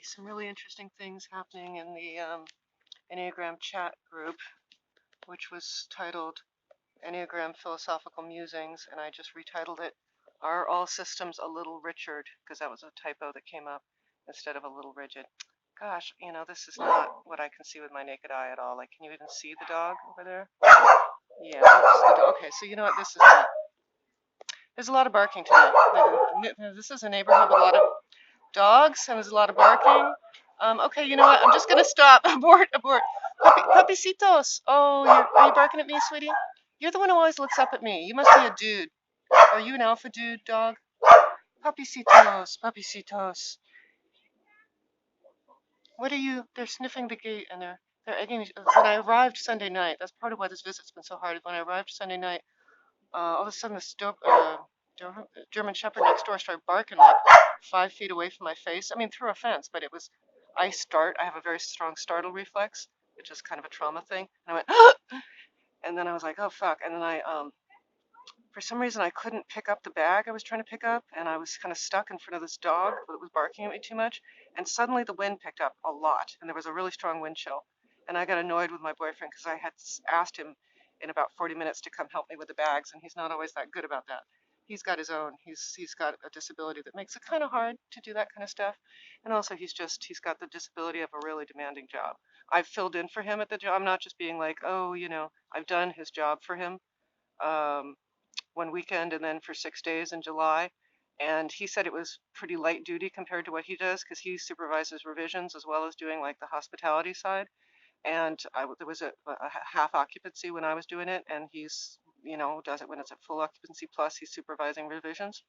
Some really interesting things happening in the Enneagram chat group, which was titled Enneagram Philosophical Musings, and I just retitled it, Are All Systems a Little Richard? Because that was a typo that came up instead of a little rigid. Gosh, this is not what I can see with my naked eye at all. Like, can you even see the dog over there? Yeah, okay, so you know what? This is not. There's a lot of barking today. This is a neighborhood with a lot of dogs, and there's a lot of barking. Okay, you know what? I'm just gonna stop. Abort, abort. Papicitos. Oh, are you barking at me, sweetie? You're the one who always looks up at me. You must be a dude. Are you an alpha dude, dog? Papicitos, papicitos. What are you? They're sniffing the gate and they're egging me. When I arrived Sunday night, that's part of why this visit's been so hard. When I arrived Sunday night, all of a sudden this German Shepherd next door started barking like 5 feet away from my face. I mean, through a fence, but it was. I have a very strong startle reflex, which is kind of a trauma thing. And I went, and then I was like, oh fuck. And then for some reason, I couldn't pick up the bag I was trying to pick up, and I was kind of stuck in front of this dog that was barking at me too much. And suddenly the wind picked up a lot, and there was a really strong wind chill. And I got annoyed with my boyfriend because I had asked him in about 40 minutes to come help me with the bags, and he's not always that good about that. He's got his own. He's got a disability that makes it kind of hard to do that kind of stuff. And also he's got the disability of a really demanding job. I've filled in for him at the job. I'm not just being like, oh, I've done his job for him. One weekend and then for 6 days in July. And he said it was pretty light duty compared to what he does because he supervises revisions as well as doing like the hospitality side. And there was a half occupancy when I was doing it, and he's does it when it's at full occupancy plus he's supervising revisions.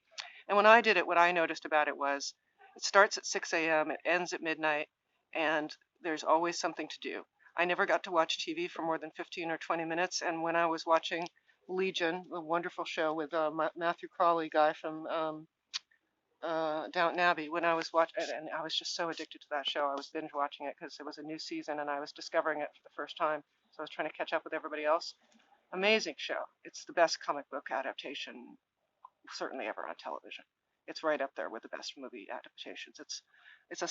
And when I did it, what I noticed about it was it starts at 6 a.m., it ends at midnight, and there's always something to do. I never got to watch TV for more than 15 or 20 minutes, and when I was watching Legion, a wonderful show with Matthew Crawley guy from Downton Abbey, when I was watching, and I was just so addicted to that show. I was binge watching it because it was a new season and I was discovering it for the first time. So I was trying to catch up with everybody else. Amazing show. It's the best comic book adaptation certainly ever on television. It's right up there with the best movie adaptations. It's a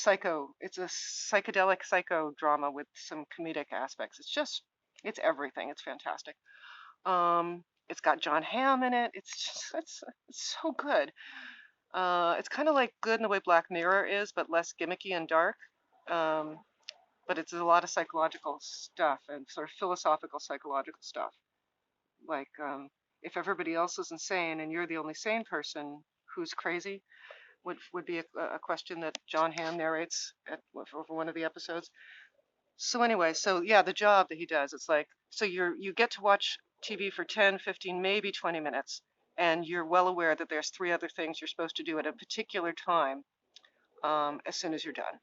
psychedelic psycho drama with some comedic aspects. It's everything. It's fantastic. It's got John Hamm in it. It's so good. It's kind of like good in the way Black Mirror is, but less gimmicky and dark. Um, but it's a lot of psychological stuff and sort of philosophical psychological stuff. Like if everybody else is insane and you're the only sane person who's crazy, would be a question that John Hamm narrates for one of the episodes. So anyway, so yeah, the job that he does, it's like, so you get to watch TV for 10, 15, maybe 20 minutes, and you're well aware that there's 3 other things you're supposed to do at a particular time as soon as you're done.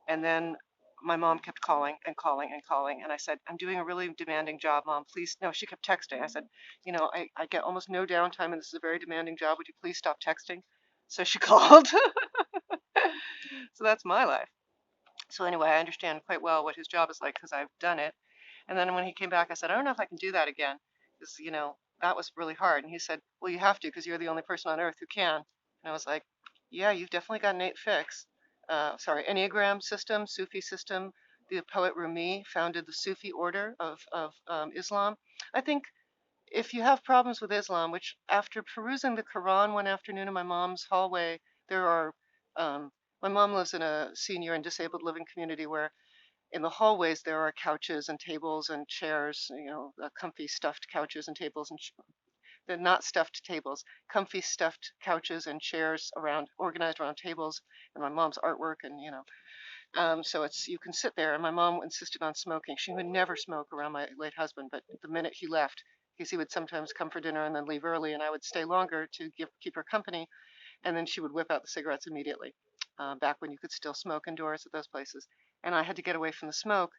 And then my mom kept calling and calling and calling, and I said, I'm doing a really demanding job, Mom, please. No, she kept texting. I said, I get almost no downtime, and this is a very demanding job. Would you please stop texting? So she called. So that's my life. So anyway, I understand quite well what his job is like because I've done it. And then when he came back, I said, I don't know if I can do that again because, that was really hard. And he said, well, you have to because you're the only person on earth who can. And I was like, yeah, you've definitely got an 8 fix. Enneagram system, Sufi system. The poet Rumi founded the Sufi order of Islam. I think if you have problems with Islam, which after perusing the Koran one afternoon in my mom's hallway, there are, my mom lives in a senior and disabled living community where in the hallways there are couches and tables and chairs, comfy stuffed couches and tables and they're not stuffed tables, comfy stuffed couches and chairs organized around tables and my mom's artwork and so you can sit there. And my mom insisted on smoking. She would never smoke around my late husband, but the minute he left, because he would sometimes come for dinner and then leave early, and I would stay longer to keep her company, and then she would whip out the cigarettes immediately. Back when you could still smoke indoors at those places, and I had to get away from the smoke.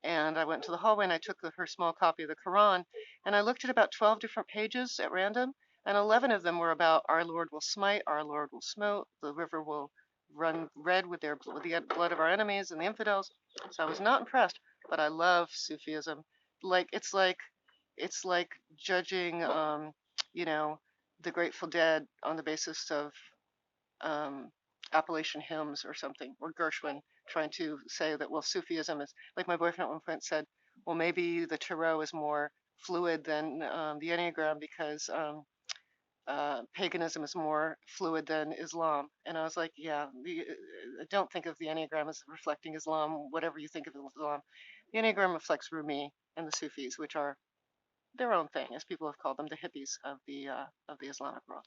And I went to the hallway and I took her small copy of the Quran, and I looked at about 12 different pages at random, and 11 of them were about our Lord will smite, our Lord will smote, the river will run red with the blood of our enemies and the infidels. So I was not impressed, but I love Sufism. It's like judging, the Grateful Dead on the basis of Appalachian hymns or something, or Gershwin. trying to say that, well, Sufism is, like my boyfriend at one point said, well, maybe the tarot is more fluid than the enneagram because paganism is more fluid than Islam. And I was like, yeah, don't think of the enneagram as reflecting Islam, whatever you think of Islam. The enneagram reflects Rumi and the Sufis, which are their own thing, as people have called them, the hippies of the Islamic world.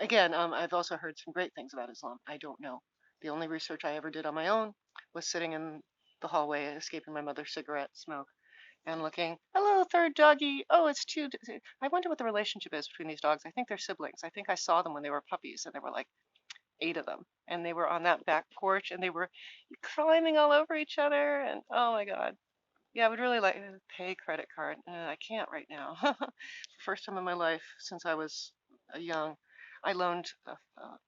Again, I've also heard some great things about Islam. I don't know. The only research I ever did on my own was sitting in the hallway, escaping my mother's cigarette smoke, and looking, hello, third doggy. Oh, it's two. I wonder what the relationship is between these dogs. I think they're siblings. I think I saw them when they were puppies, and there were like 8 of them. And they were on that back porch, and they were climbing all over each other. And oh my God. Yeah, I would really like to pay credit card. I can't right now. First time in my life since I was young, I loaned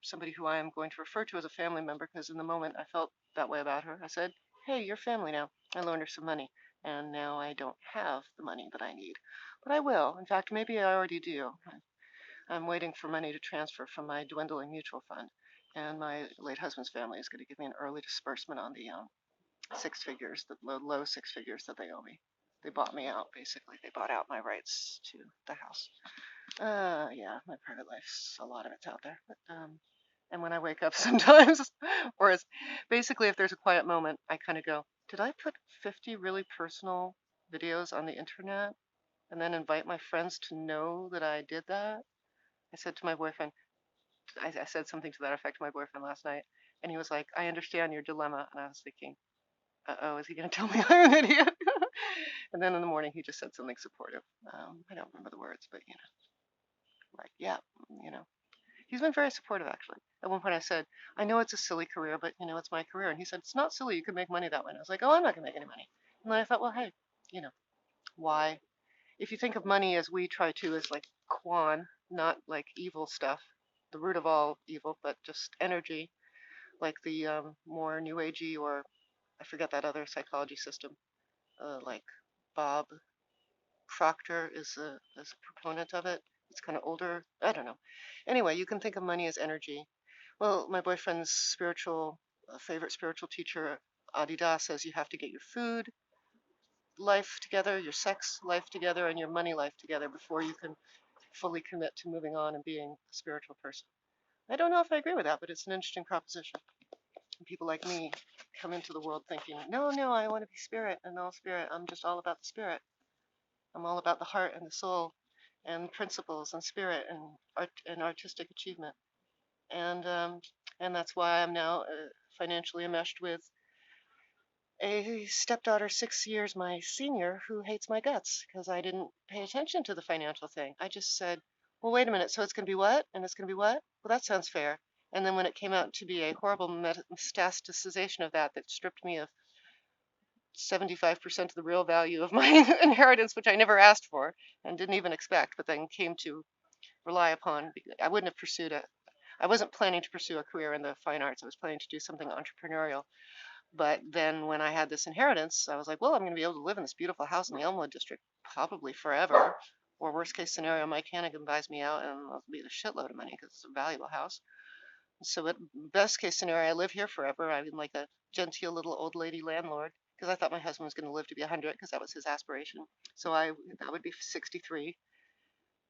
somebody who I am going to refer to as a family member because in the moment I felt that way about her. I said, hey, you're family now. I loaned her some money, and now I don't have the money that I need. But I will. In fact, maybe I already do. I'm waiting for money to transfer from my dwindling mutual fund, and my late husband's family is going to give me an early disbursement on the 6 figures, the low 6 figures that they owe me. They bought me out, basically. They bought out my rights to the house. Yeah, my private life's, a lot of it's out there. But, and when I wake up sometimes, or as basically if there's a quiet moment, I kind of go, did I put 50 really personal videos on the internet and then invite my friends to know that I did that? I said to my boyfriend, I said something to that effect to my boyfriend last night, and he was like, I understand your dilemma. And I was thinking, uh-oh, is he going to tell me I'm an idiot? And then in the morning, he just said something supportive. I don't remember the words, but, like, yeah, you know. He's been very supportive, actually. At one point I said, I know it's a silly career, but, it's my career. And he said, it's not silly. You could make money that way. And I was like, oh, I'm not going to make any money. And then I thought, well, hey, why? If you think of money as we try to, as like Kwan, not like evil stuff, the root of all evil, but just energy, like the more New Agey, or I forget that other psychology system, like Bob Proctor is a proponent of it. It's kind of older. I don't know. Anyway, you can think of money as energy. Well, my boyfriend's favorite spiritual teacher, Adida, says you have to get your food life together, your sex life together, and your money life together before you can fully commit to moving on and being a spiritual person. I don't know if I agree with that, but it's an interesting proposition. And people like me come into the world thinking, no, I want to be spirit and all spirit. I'm just all about the spirit. I'm all about the heart and the soul and principles and spirit and art and artistic achievement. And that's why I'm now financially enmeshed with a stepdaughter 6 years my senior who hates my guts because I didn't pay attention to the financial thing. I just said, well, wait a minute, so it's going to be what? And it's going to be what? Well, that sounds fair. And then when it came out to be a horrible metastasization of that stripped me of 75% of the real value of my inheritance, which I never asked for and didn't even expect, but then came to rely upon. I wouldn't have pursued it. I wasn't planning to pursue a career in the fine arts. I was planning to do something entrepreneurial. But then when I had this inheritance, I was like, well, I'm going to be able to live in this beautiful house in the Elmwood district probably forever. Or worst case scenario, Mike Hannigan buys me out and it'll be a shitload of money because it's a valuable house. So at best case scenario, I live here forever. I'm like a genteel little old lady landlord because I thought my husband was going to live to be 100 because that was his aspiration. So that would be 63.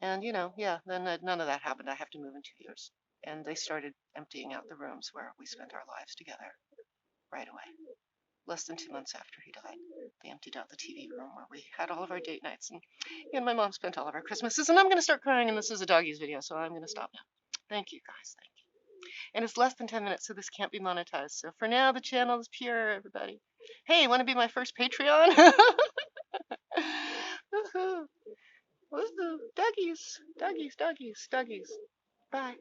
And, yeah, then none of that happened. I have to move in 2 years. And they started emptying out the rooms where we spent our lives together right away. Less than 2 months after he died, they emptied out the TV room where we had all of our date nights. And my mom spent all of our Christmases. And I'm going to start crying, and this is a Doggies video, so I'm going to stop now. Thank you, guys. Thank you. And it's less than 10 minutes, so this can't be monetized. So for now, the channel is pure, everybody. Hey, want to be my first Patreon? Woohoo. Woohoo. Doggies. Doggies, doggies, doggies. Bye.